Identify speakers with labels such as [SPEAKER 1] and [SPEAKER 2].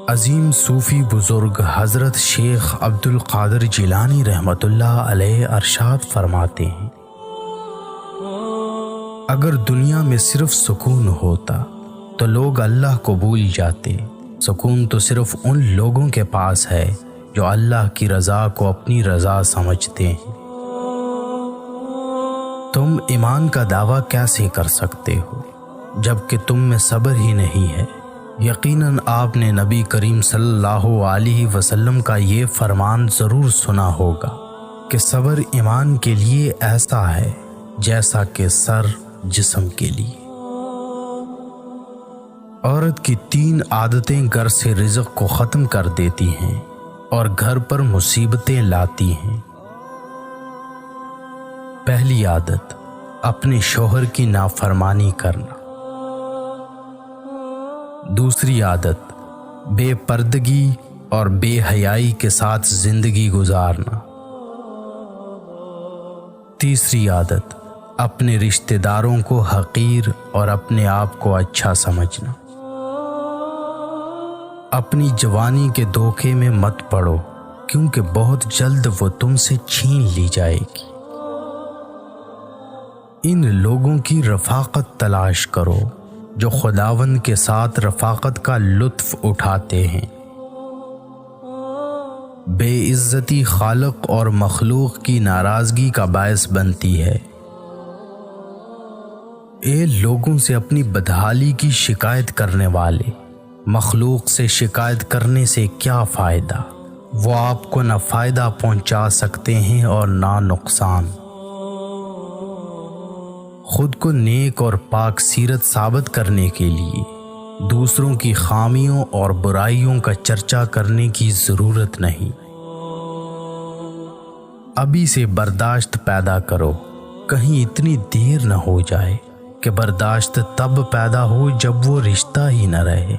[SPEAKER 1] عظیم صوفی بزرگ حضرت شیخ عبد القادر جیلانی رحمۃ اللہ علیہ ارشاد فرماتے ہیں، اگر دنیا میں صرف سکون ہوتا تو لوگ اللہ کو بھول جاتے۔ سکون تو صرف ان لوگوں کے پاس ہے جو اللہ کی رضا کو اپنی رضا سمجھتے ہیں۔ تم ایمان کا دعویٰ کیسے کر سکتے ہو جب کہ تم میں صبر ہی نہیں ہے؟ یقیناً آپ نے نبی کریم صلی اللہ علیہ وسلم کا یہ فرمان ضرور سنا ہوگا کہ صبر ایمان کے لیے ایسا ہے جیسا کہ سر جسم کے لیے۔ عورت کی 3 عادتیں گھر سے رزق کو ختم کر دیتی ہیں اور گھر پر مصیبتیں لاتی ہیں۔ پہلی عادت، اپنے شوہر کی نافرمانی کرنا۔ دوسری عادت، بے پردگی اور بے حیائی کے ساتھ زندگی گزارنا۔ تیسری عادت، اپنے رشتہ داروں کو حقیر اور اپنے آپ کو اچھا سمجھنا۔ اپنی جوانی کے دھوکے میں مت پڑو کیونکہ بہت جلد وہ تم سے چھین لی جائے گی۔ ان لوگوں کی رفاقت تلاش کرو جو خداوند کے ساتھ رفاقت کا لطف اٹھاتے ہیں۔ بے عزتی خالق اور مخلوق کی ناراضگی کا باعث بنتی ہے۔ اے لوگوں سے اپنی بدحالی کی شکایت کرنے والے، مخلوق سے شکایت کرنے سے کیا فائدہ؟ وہ آپ کو نہ فائدہ پہنچا سکتے ہیں اور نہ نقصان۔ خود کو نیک اور پاک سیرت ثابت کرنے کے لیے دوسروں کی خامیوں اور برائیوں کا چرچا کرنے کی ضرورت نہیں۔ ابھی سے برداشت پیدا کرو، کہیں اتنی دیر نہ ہو جائے کہ برداشت تب پیدا ہو جب وہ رشتہ ہی نہ رہے۔